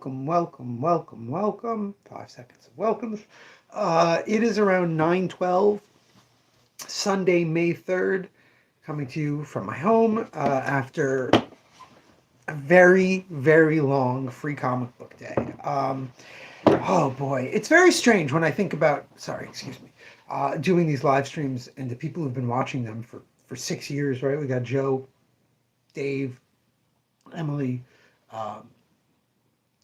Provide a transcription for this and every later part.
Welcome. 5 seconds of welcomes. It is around 9:12, Sunday, May 3rd, coming to you from my home after a very, very long free comic book day. Oh boy, it's very strange when I think about, sorry, excuse me, doing these live streams and the people who've been watching them for 6 years, right? We got Joe, Dave, Emily, um,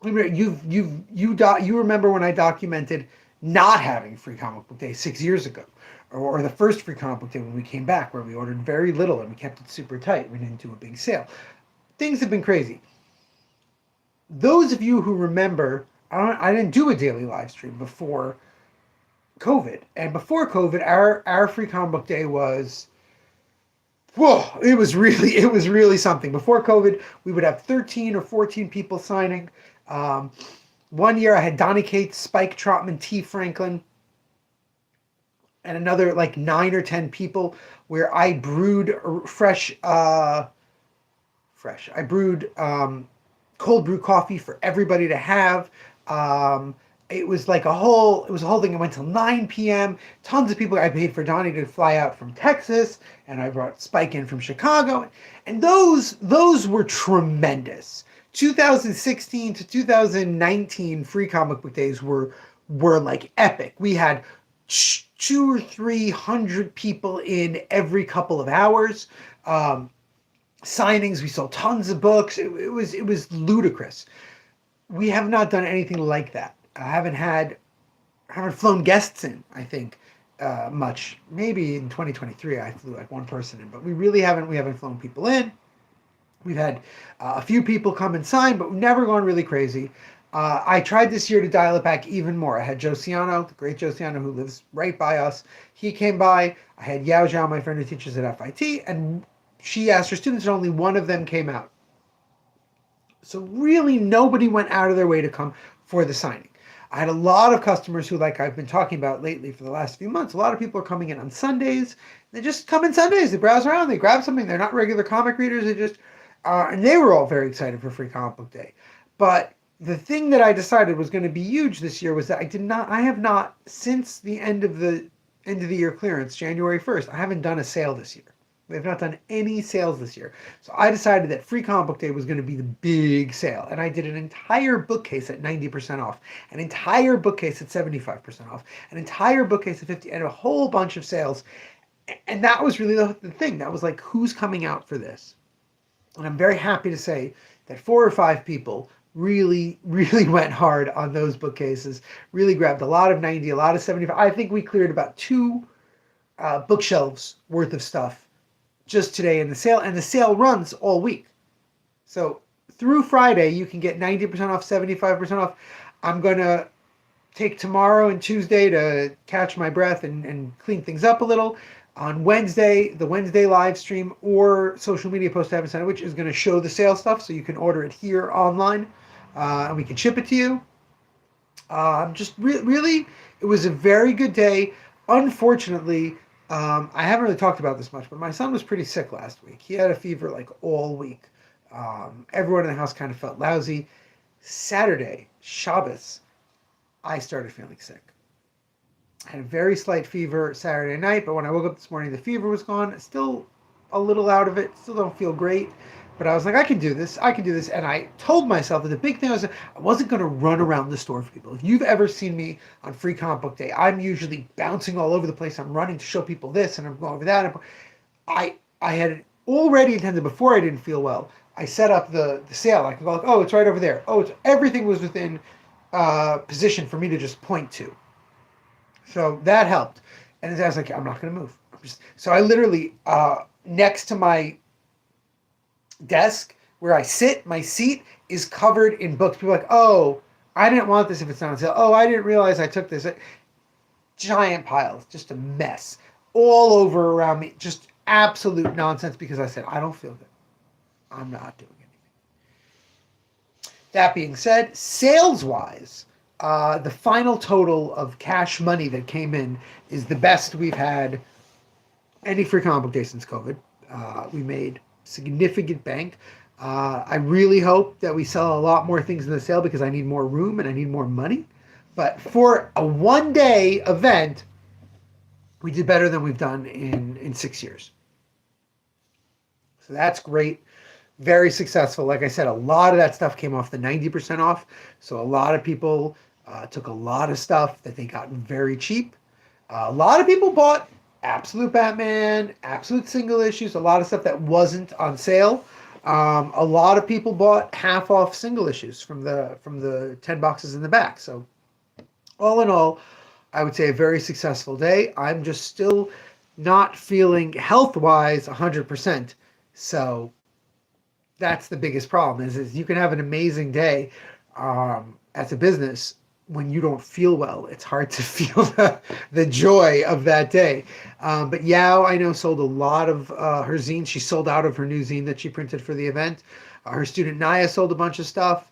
you remember when I documented not having free comic book day 6 years ago, or the first free comic book day when we came back, where we ordered very little and we kept it super tight. We didn't do a big sale. Things have been crazy. Those of you who remember, I didn't do a daily live stream before COVID, and before COVID, our free comic book day was. Whoa! It was really something. Before COVID, we would have 13 or 14 people signing. Um, One year I had Donny Cates, Spike Trotman, T. Franklin, and another like 9 or 10 people where I brewed fresh. I brewed cold brew coffee for everybody to have. Um, it was a whole thing. It went till 9 p.m. Tons of people. I paid for Donnie to fly out from Texas, and I brought Spike in from Chicago, and those were tremendous. 2016 to 2019 free comic book days were like epic. We had 200 or 300 people in every couple of hours. Signings. We sold tons of books. It was ludicrous. We have not done anything like that. I haven't flown guests in, I think, much. Maybe in 2023 I flew like one person in, but we haven't flown people in. We've had a few people come and sign, but we've never gone really crazy. I tried this year to dial it back even more. I had Joe Ciano, the great Joe Ciano, who lives right by us. He came by. I had Yao Zhao, my friend who teaches at FIT, and she asked her students, and only one of them came out. So really nobody went out of their way to come for the signing. I had a lot of customers who, like I've been talking about lately for the last few months, a lot of people are coming in on Sundays. They just come in Sundays. They browse around. They grab something. They're not regular comic readers. And they were all very excited for Free Comic Book Day. But the thing that I decided was going to be huge this year was that I have not, since the end of the year clearance, January 1st, I haven't done a sale this year. We have not done any sales this year. So I decided that Free Comic Book Day was going to be the big sale. And I did an entire bookcase at 90% off, an entire bookcase at 75% off, an entire bookcase at 50%, and a whole bunch of sales. And that was really the thing. That was like, who's coming out for this? And I'm very happy to say that 4 or 5 people really, really went hard on those bookcases, really grabbed a lot of 90, a lot of 75. I think we cleared about two bookshelves worth of stuff just today in the sale, and the sale runs all week. So through Friday, you can get 90% off, 75% off. I'm going to take tomorrow and Tuesday to catch my breath and clean things up a little. On Wednesday, the Wednesday live stream or social media post I haven't sent, which is going to show the sale stuff, so you can order it here online, and we can ship it to you. Really, it was a very good day. Unfortunately, I haven't really talked about this much, but my son was pretty sick last week. He had a fever like all week. Everyone in the house kind of felt lousy. Saturday, Shabbos, I started feeling sick. I had a very slight fever Saturday night, but when I woke up this morning, the fever was gone. Still a little out of it. Still don't feel great. But I was like, I can do this. And I told myself that the big thing was I wasn't going to run around the store for people. If you've ever seen me on Free Comic Book Day, I'm usually bouncing all over the place. I'm running to show people this and I'm going over that. I had already intended, before I didn't feel well, I set up the sale. I could go like, oh, it's right over there. Oh, everything was within position for me to just point to. So that helped. And I was like, I'm not going to move. So I literally, next to my desk where I sit, my seat is covered in books. People are like, oh, I didn't want this if it's not on sale. Oh, I didn't realize I took this. Giant piles, just a mess all over around me. Just absolute nonsense because I said, I don't feel good. I'm not doing anything. That being said, sales-wise, the final total of cash money that came in is the best we've had any free comic book day since COVID. We made significant bank. I really hope that we sell a lot more things in the sale because I need more room and I need more money. But for a 1 day event, we did better than we've done in 6 years. So that's great. Very successful. Like I said, a lot of that stuff came off the 90% off. So a lot of people took a lot of stuff that they got very cheap. A lot of people bought Absolute Batman, Absolute single issues, a lot of stuff that wasn't on sale. A lot of people bought half off single issues from the 10 boxes in the back. So all in all, I would say a very successful day. I'm just still not feeling health wise 100%. So that's the biggest problem is you can have an amazing day as a business when you don't feel well. It's hard to feel the joy of that day. But Yao, I know, sold a lot of her zines. She sold out of her new zine that she printed for the event. Her student Naya sold a bunch of stuff.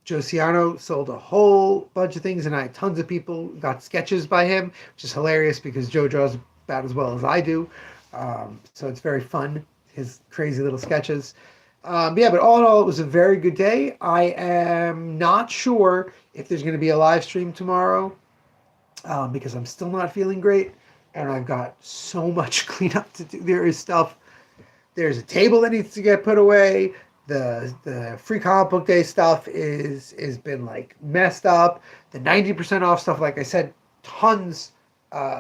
Josiano sold a whole bunch of things, and I had tons of people got sketches by him, which is hilarious because Joe draws about as well as I do. So it's very fun, his crazy little sketches. But all in all, it was a very good day. I am not sure if there's going to be a live stream tomorrow because I'm still not feeling great, and I've got so much cleanup to do. There is stuff. There's a table that needs to get put away. The free comic book day stuff is been like messed up. The 90% off stuff, like I said, tons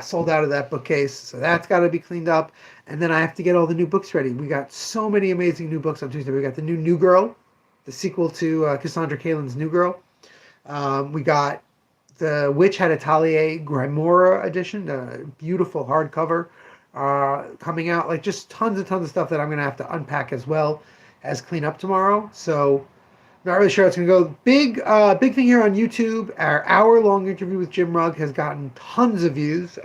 sold out of that bookcase, so that's got to be cleaned up. And then I have to get all the new books ready. We got so many amazing new books on Tuesday. We got the New Girl, the sequel to Cassandra Kalin's New Girl. We got the Witch Had a Talia Grimora edition, the beautiful hardcover coming out. Like just tons and tons of stuff that I'm going to have to unpack as well as clean up tomorrow. So not really sure how it's going to go. Big thing here on YouTube. Our hour-long interview with Jim Rugg has gotten tons of views.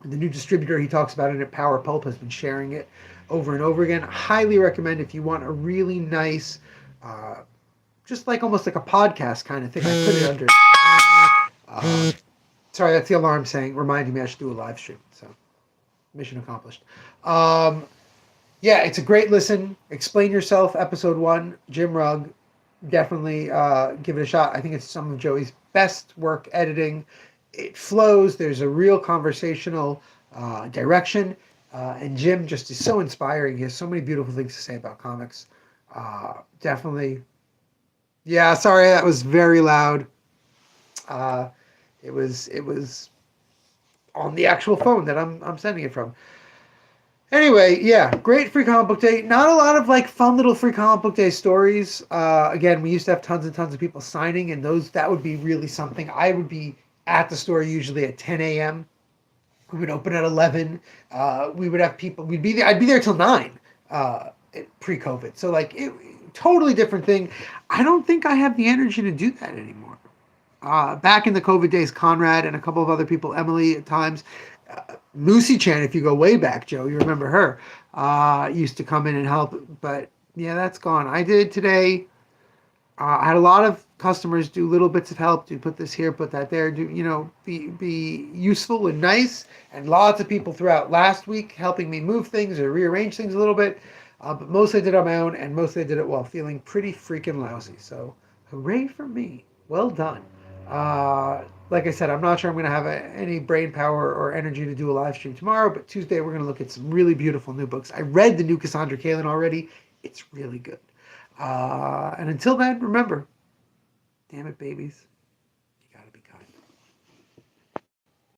The new distributor he talks about it at Power Pulp has been sharing it over and over again. Highly recommend if you want a really nice, just like almost like a podcast kind of thing. I put it under. Sorry, that's the alarm reminding me I should do a live stream. So mission accomplished. It's a great listen. Explain Yourself, episode 1, Jim Rugg. Definitely give it a shot. I think it's some of Joey's best work editing. It flows. There's a real conversational direction. And Jim just is so inspiring. He has so many beautiful things to say about comics. Definitely. Yeah, sorry, that was very loud. It was on the actual phone that I'm sending it from. Anyway, yeah, great free comic book day. Not a lot of like fun little free comic book day stories. Again, we used to have tons and tons of people signing, and that would be really something. I would be at the store usually at 10 a.m. We would open at 11. We would have people. I'd be there till 9 pre-COVID. So like, totally different thing. I don't think I have the energy to do that anymore. Back in the COVID days, Conrad and a couple of other people, Emily at times, Lucy Chan, if you go way back, Joe, you remember her, used to come in and help. But yeah, that's gone. I did today. I had a lot of customers do little bits of help. Do put this here, put that there. Do be useful and nice. And lots of people throughout last week helping me move things or rearrange things a little bit. But mostly I did it on my own, and mostly I did it while feeling pretty freaking lousy. So hooray for me. Well done. Like I said, I'm not sure I'm going to have any brain power or energy to do a live stream tomorrow, but Tuesday we're going to look at some really beautiful new books. I read the new Cassandra Kalin already. It's really good. And until then, remember, damn it, babies, you got to be kind.